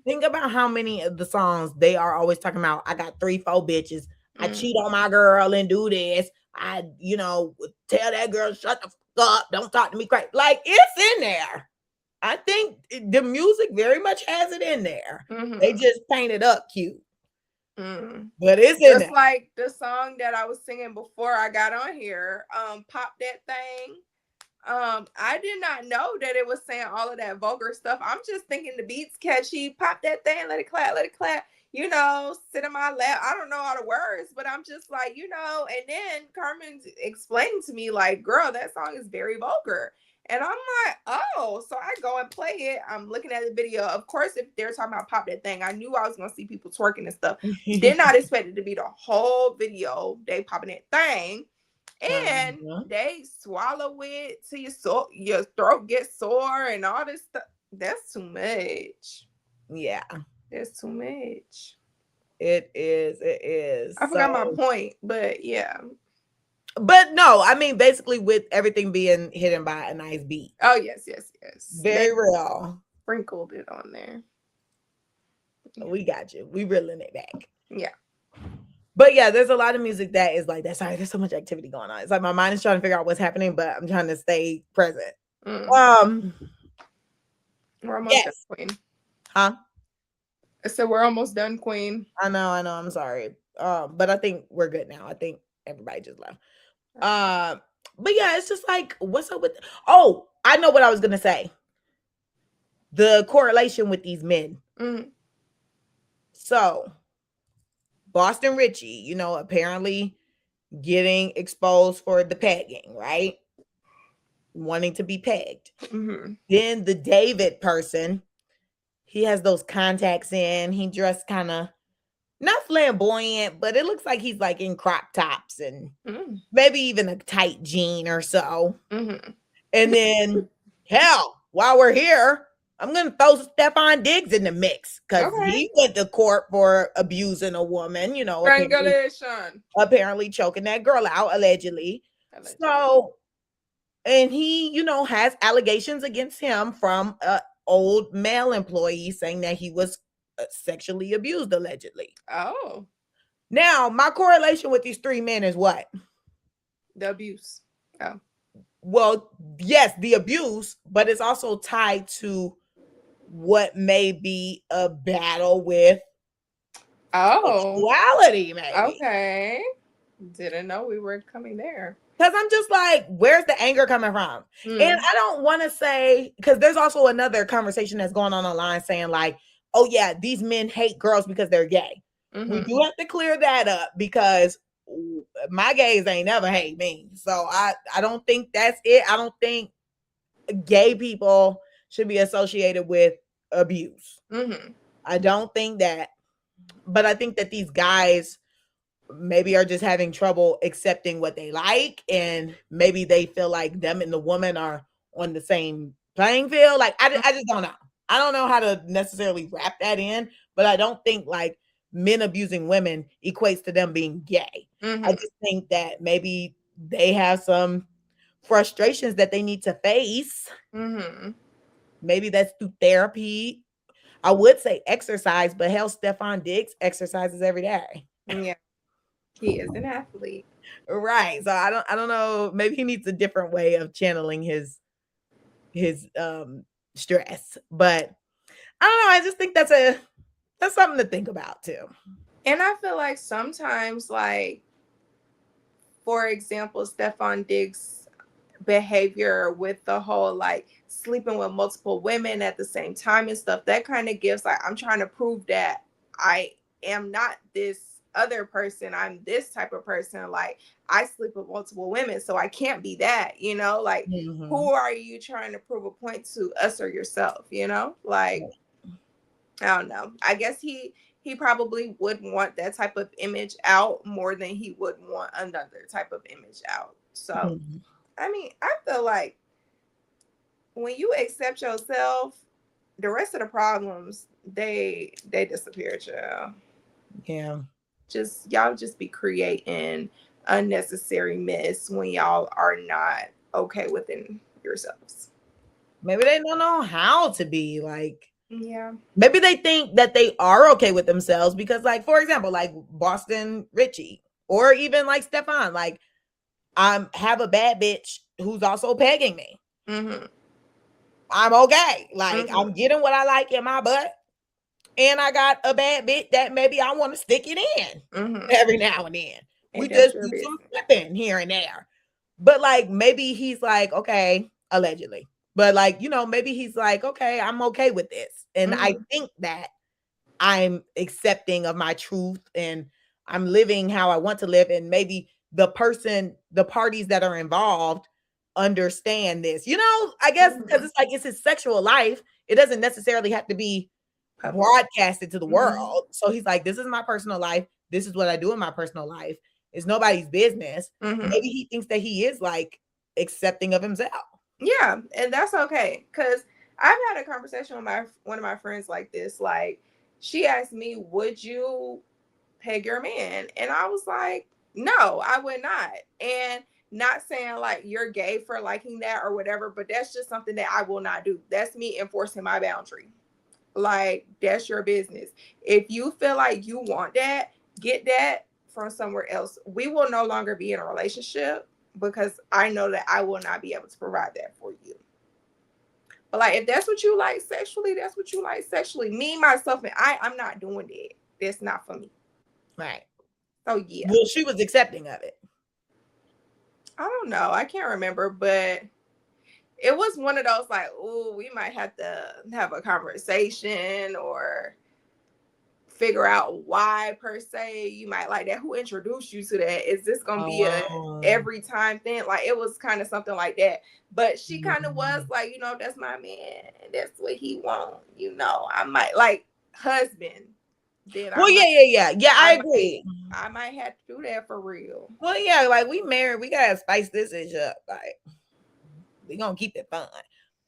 Think about how many of the songs they are always talking about. I got 3-4 bitches. I cheat on my girl and do this. I, you know, tell that girl, shut the fuck up. Don't talk to me crazy. Like, it's in there. I think the music very much has it in there. They just paint it up cute. But it's in just like the song that I was singing before I got on here, Pop That Thing. I did not know that it was saying all of that vulgar stuff. I'm just thinking the beat's catchy. Pop that thing, let it clap, let it clap. You know, sit in my lap. I don't know all the words, but I'm just like, you know. And then Carmen's explaining to me, like, girl, that song is very vulgar. And I'm like, oh, so I go and play it. I'm looking at the video. Of course, if they're talking about Pop That Thing, I knew I was going to see people twerking and stuff. Did not expect it to be the whole video. They popping that thing. And they swallow it till your throat gets sore and all this stuff. That's too much. Yeah. That's too much. It is. I forgot my point, but yeah. But no, I mean, basically with everything being hidden by a nice beat. Oh, yes. Very real. Sprinkled it on there. We got you. We reeling it back. Yeah. But yeah, there's a lot of music that is like that. Sorry, there's so much activity going on. It's like my mind is trying to figure out what's happening, but I'm trying to stay present. We're almost done, Queen. Huh? I said we're almost done, Queen. I know. I'm sorry. But I think we're good now. I think everybody just left. But yeah, it's just like, what's up with? Oh, I know what I was gonna say. The correlation with these men. So, Boston Richie, you know, apparently getting exposed for the pegging, right? Wanting to be pegged. Then the David person, he has those contacts in. He dressed kind of not flamboyant, but it looks like he's like in crop tops and maybe even a tight jean or so. And then, hell, while we're here, I'm going to throw Stefan Diggs in the mix because he went to court for abusing a woman, you know, apparently choking that girl out, allegedly. So, and he, you know, has allegations against him from an old male employee saying that he was sexually abused, allegedly. Oh. Now, my correlation with these 3 men is what? The abuse. Oh. Well, yes, the abuse, but it's also tied to what may be a battle with sexuality, maybe. Okay. Didn't know we were coming there. Because I'm just like, where's the anger coming from? And I don't want to say, because there's also another conversation that's going on online saying like, oh yeah, these men hate girls because they're gay. We do have to clear that up because my gays ain't never hate me. So I don't think that's it. I don't think gay people should be associated with abuse. I don't think that, but I think that these guys maybe are just having trouble accepting what they like, and maybe they feel like them and the woman are on the same playing field. Like I just don't know. I don't know how to necessarily wrap that in, but I don't think like men abusing women equates to them being gay. I just think that maybe they have some frustrations that they need to face. Maybe that's through therapy. I would say exercise, but hell, Stefan Diggs exercises every day. Yeah, he is an athlete, right? So I don't know. Maybe he needs a different way of channeling his stress. But I don't know. I just think that's something to think about too. And I feel like sometimes, like, for example, Stefan Diggs' behavior with the whole like sleeping with multiple women at the same time and stuff, that kind of gives like, I'm trying to prove that I am not this other person. I'm this type of person. Like, I sleep with multiple women, so I can't be that, you know? Like, who are you trying to prove a point to, us or yourself, you know? Like, I don't know. I guess he probably would want that type of image out more than he would want another type of image out. So, I mean, I feel like when you accept yourself, the rest of the problems, they disappear, child. Yeah. Y'all just be creating unnecessary mess when y'all are not okay within yourselves. Maybe they don't know how to be like. Yeah. Maybe they think that they are okay with themselves because, like, for example, like Boston Richie or even like Stefan, like, have a bad bitch who's also pegging me. I'm okay. Like, I'm getting what I like in my butt. And I got a bad bitch that maybe I want to stick it in every now and then. We just do some flipping here and there. But like, maybe he's like, okay, allegedly. But like, you know, maybe he's like, okay, I'm okay with this. And I think that I'm accepting of my truth and I'm living how I want to live. And maybe the parties that are involved understand this. You know, I guess because it's like, it's his sexual life. It doesn't necessarily have to be broadcasted to the world. So he's like, this is my personal life. This is what I do in my personal life. It's nobody's business. Maybe he thinks that he is like accepting of himself. Yeah, and that's okay. Because I've had a conversation with one of my friends like this. Like, she asked me, would you peg your man? And I was like, no, I would not. And not saying like you're gay for liking that or whatever, but that's just something that I will not do. That's me enforcing my boundary. Like, that's your business. If you feel like you want that, get that from somewhere else. We will no longer be in a relationship because I know that I will not be able to provide that for you. But like, if that's what you like sexually, that's what you like sexually. Me, myself, and I'm not doing that. That's not for me. Right. So yeah. Well, she was accepting of it. I don't know. I can't remember, but it was one of those like, oh, we might have to have a conversation or figure out why per se you might like that. Who introduced you to that? Is this gonna be a every time thing? Like, it was kind of something like that. But she kind of was like, you know, that's my man. That's what he want. You know, I might like husband. Then well, yeah. I agree. I might have to do that for real. Well, yeah, like we married, we gotta spice this ish up. Like, we gonna keep it fun.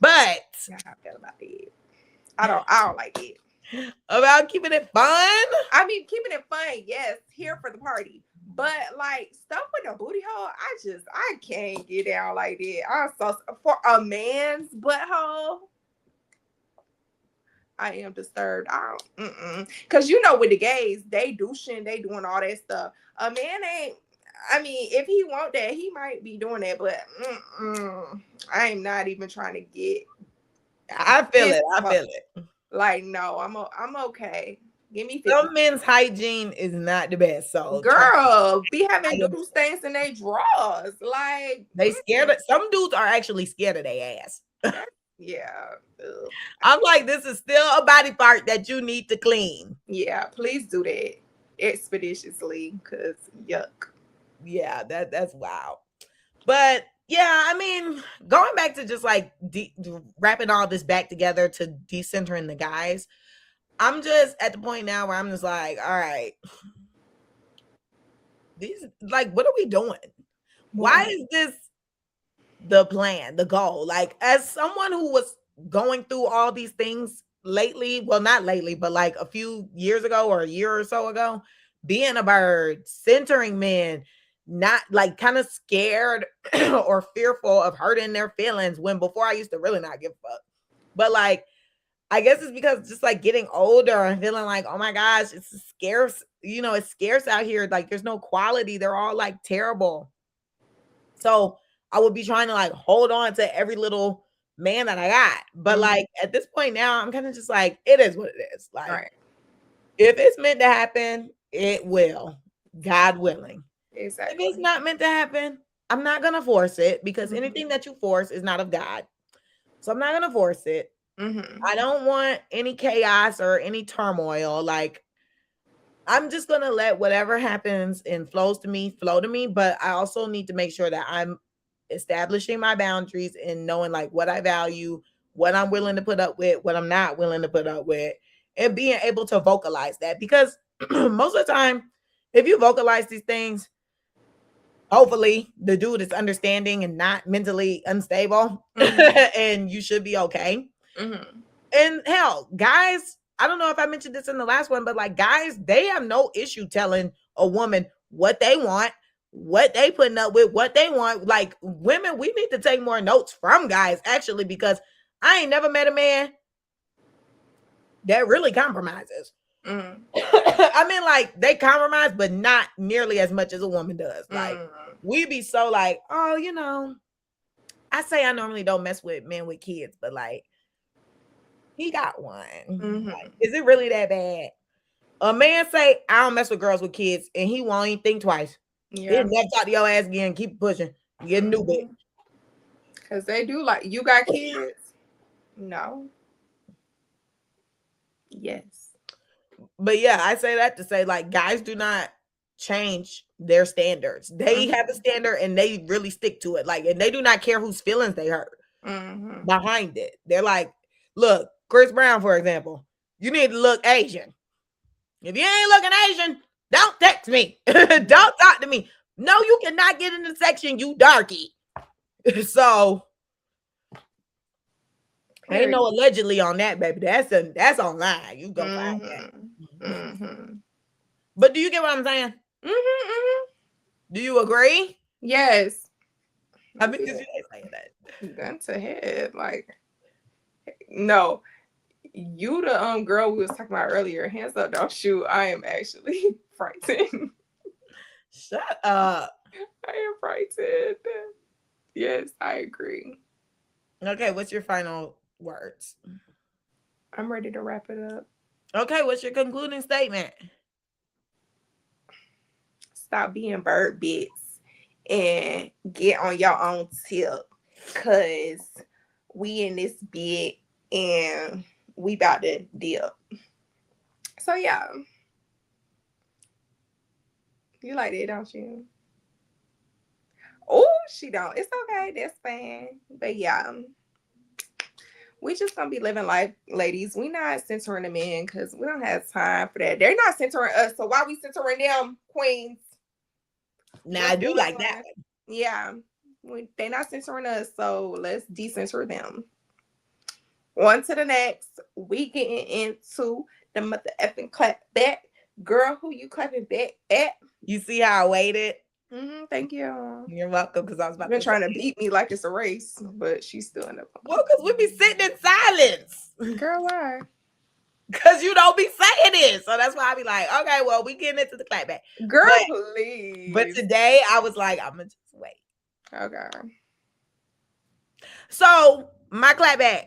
But I feel about it. I don't like it. About keeping it fun? I mean, keeping it fun, yes, here for the party. But like stuff with the booty hole, I can't get down like that. I'm so for a man's butthole. I am disturbed. Cause you know with the gays, they douching, they doing all that stuff. A man ain't. I mean, if he want that, he might be doing that. But I am not even trying to get. I feel it. Like, no, I'm okay. Give me 50. Some men's hygiene is not the best. So girl, be having doodle stains in their drawers. Like, they scared of, some dudes are actually scared of their ass. Yeah. I'm like, this is still a body part that you need to clean. Yeah, please do that expeditiously, because yuck. Yeah, that's wild. But Yeah, I mean, going back to just like wrapping all this back together to decentering the guys, I'm just at the point now where I'm just like, all right, these, like, what are we doing? Why is this the plan, the goal? Like, as someone who was going through all these things lately, well, not lately, but like a few years ago or a year or so ago, being a bird, centering men, not like kind of scared or fearful of hurting their feelings, when before I used to really not give a fuck. But like, I guess it's because just like getting older and feeling like, oh my gosh, it's scarce, it's scarce out here. Like, there's no quality. They're all like terrible. So I would be trying to like hold on to every little man that I got. But like at this point now, I'm kind of just like, it is what it is. Like, if it's meant to happen, it will. God willing. Exactly. If it's not meant to happen, I'm not gonna force it, because anything that you force is not of God. So I'm not gonna force it. I don't want any chaos or any turmoil. Like, I'm just gonna let whatever happens and flow to me. But I also need to make sure that I'm establishing my boundaries and knowing like what I value, what I'm willing to put up with, what I'm not willing to put up with, and being able to vocalize that. Because most of the time, if you vocalize these things, hopefully the dude is understanding and not mentally unstable, and you should be okay. And hell, guys, I don't know if I mentioned this in the last one, but like, guys, they have no issue telling a woman what they want, what they putting up with, what they want. Like, women, we need to take more notes from guys, actually, because I ain't never met a man that really compromises. I mean, like, they compromise, but not nearly as much as a woman does. Like, we be so like, oh, I say I normally don't mess with men with kids, but like, he got one. Like, is it really that bad? A man say, I don't mess with girls with kids, and he won't even think twice. He'll never talk to your ass again. Keep pushing. Get a new bitch. Because they do like, you got kids? No. Yes. But yeah, I say that to say, like, guys do not change their standards. They have a standard and they really stick to it. Like, and they do not care whose feelings they hurt behind it. They're like, look, Chris Brown, for example, you need to look Asian. If you ain't looking Asian, don't text me. Don't talk to me. No, you cannot get in the section, you darky. So ain't no allegedly on that, baby. That's online. You go find that. But do you get what I'm saying? Do you agree? Yes. I mean, because you ain't saying that. Gun to head, like, no. You the girl we was talking about earlier. Hands up, don't shoot. I am actually frightened. Shut up. I am frightened. Yes, I agree. Okay, what's your final words? I'm ready to wrap it up. Okay, what's your concluding statement? Stop being bird bits and get on your own tip, cause we in this bit and we about to dip. So yeah. You like it, don't you? Oh, she don't. It's okay. That's fine. But yeah. We just gonna be living life, ladies. We not centering them in because we don't have time for that. They're not centering us. So why we centering them, queens? Now, I do like that. Yeah. They're not centering us. So let's decenter them. On to the next. We getting into the mother effing clap back. Girl, who you clapping back at? You see how I waited? Thank you. You're welcome, because I was about been trying to beat me like it's a race, but she's still in the Well, because we be sitting in silence. Girl, why? Because you don't be saying it. So that's why I be like, okay, well, we getting into the clapback. Girl, please. But today I was like, I'm going to just wait. Okay. So, my clapback.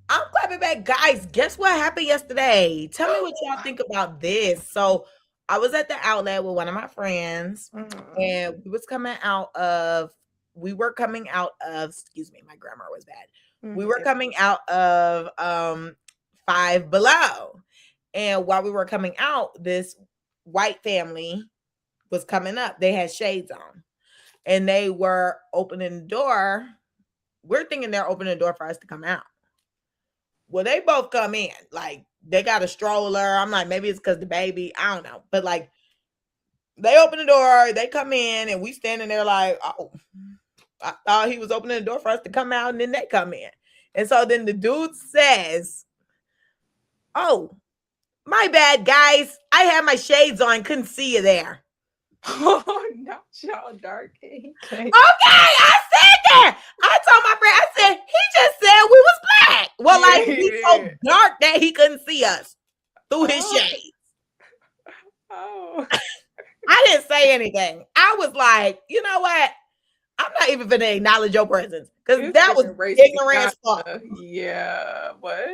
I'm clapping back. Guys, guess what happened yesterday? Tell me what y'all think about this. So, I was at the outlet with one of my friends, and we were coming out of, excuse me, my grammar was bad. We were coming out of Five Below. And while we were coming out, this white family was coming up. They had shades on. and they were opening the door. We're thinking they're opening the door for us to come out. Well, they both come in. Like, they got a stroller. I'm like, maybe it's because the baby. I don't know. But, like, they open the door. They come in, and we standing there like, oh, I thought he was opening the door for us to come out, and then they come in. And so then the dude says, oh, my bad, guys. I had my shades on. Couldn't see you there. Oh, not y'all dark. Okay, I said that. I told my friend, I said, he just said we was black. Well, like, he's so dark that he couldn't see us through his shades. Oh. I didn't say anything. I was like, you know what? I'm not even going to acknowledge your presence because that was ignorant as fuck. Yeah, what?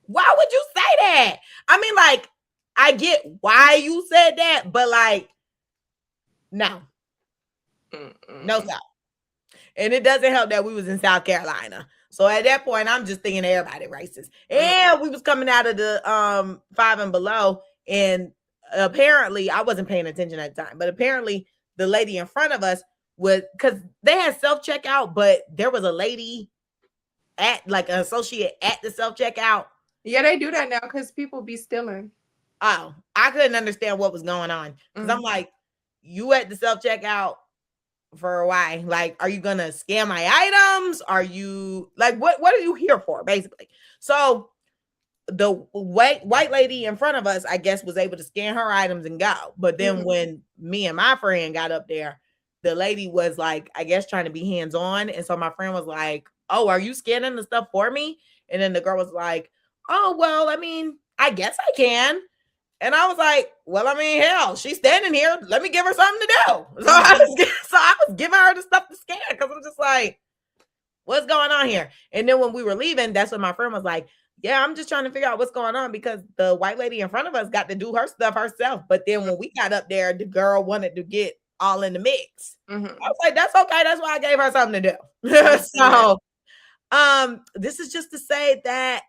Why would you say that? I mean, like, I get why you said that, but like, no. No, South. And it doesn't help that we was in South Carolina. So at that point, I'm just thinking everybody racist. And we was coming out of the 5 and below, and apparently I wasn't paying attention at the time, but apparently the lady in front of us was, because they had self-checkout, but there was a lady at, like, an associate at the self-checkout. Yeah, they do that now because people be stealing. Oh, I couldn't understand what was going on. Because I'm like, you at the self-checkout for why? Like, are you gonna scan my items? Are you like, what are you here for, basically? So the white lady in front of us, I guess, was able to scan her items and go. But then when me and my friend got up there, the lady was like, I guess, trying to be hands-on. And so my friend was like, oh, are you scanning the stuff for me? And then the girl was like, oh, well, I mean, I guess I can. And I was like, well, I mean, hell, she's standing here. Let me give her something to do. So I was giving her the stuff to scan because I'm just like, what's going on here? And then when we were leaving, that's when my friend was like, yeah, I'm just trying to figure out what's going on because the white lady in front of us got to do her stuff herself. But then when we got up there, the girl wanted to get all in the mix. I was like, that's okay. That's why I gave her something to do. So this is just to say that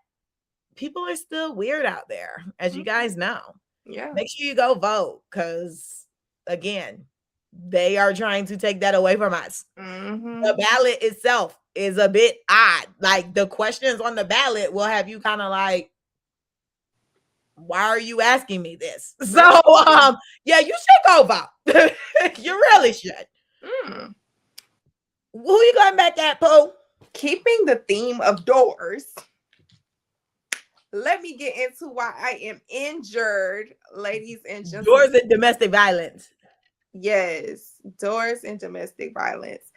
people are still weird out there, as you guys know. Yeah. Make sure you go vote because, again, they are trying to take that away from us. The ballot itself is a bit odd. Like, the questions on the ballot will have you kind of like, why are you asking me this? So, yeah, you should go vote. You really should. Who you going back at, Pooh? Keeping the theme of doors, let me get into why I am injured, ladies and gentlemen. Doors and domestic violence. Yes, doors and domestic violence.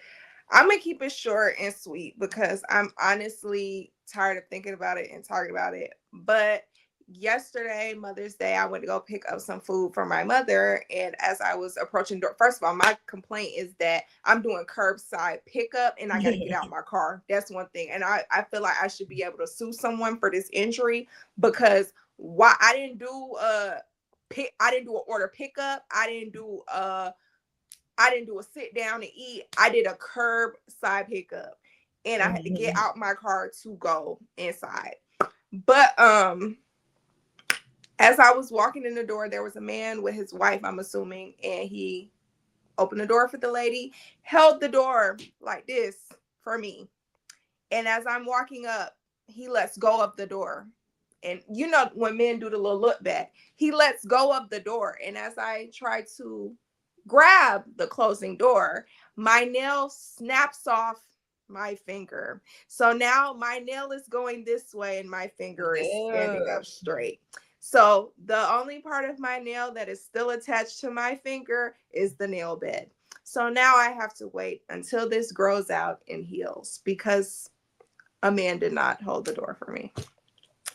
I'm going to keep it short and sweet because I'm honestly tired of thinking about it and talking about it. But yesterday, Mother's Day, I went to go pick up some food for my mother. And as I was approaching door, first of all, my complaint is that I'm doing curbside pickup and I got to get out my car. That's one thing. And I feel like I should be able to sue someone for this injury because why I didn't do an order pickup. I didn't do a sit down and eat. I did a curbside pickup and I had to get out my car to go inside. But as I was walking in the door, there was a man with his wife, I'm assuming, and he opened the door for the lady, held the door like this for me. And as I'm walking up, he lets go of the door. And you know, when men do the little look back, he lets go of the door. And as I try to grab the closing door, my nail snaps off my finger. So now my nail is going this way and my finger is standing up straight. So the only part of my nail that is still attached to my finger is the nail bed. So now I have to wait until this grows out and heals because a man did not hold the door for me.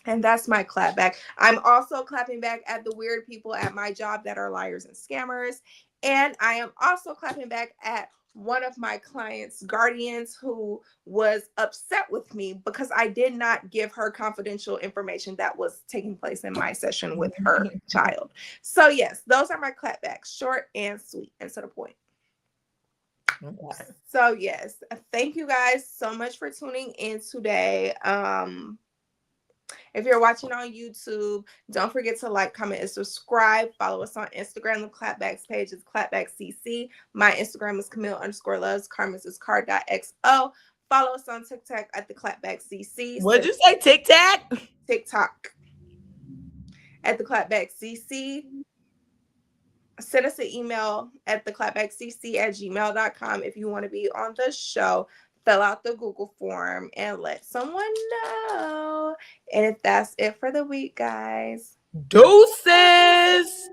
And that's my clap back. I'm also clapping back at the weird people at my job that are liars and scammers. And I am also clapping back at one of my clients' guardians who was upset with me because I did not give her confidential information that was taking place in my session with her child. So yes, those are my clapbacks, short and sweet and to the point. Okay. So yes, thank you guys so much for tuning in today. If you're watching on YouTube, don't forget to like, comment, and subscribe. Follow us on Instagram. The Clapback's page is clapbackcc. My Instagram is Camille_loves. Carmen's is car.xo. Follow us on TikTok at the Clapbackcc. What'd you say, TikTok? TikTok at the Clapbackcc. Send us an email at theclapbackcc@gmail.com if you want to be on the show. Fill out the Google form and let someone know. And if that's it for the week, guys. Deuces.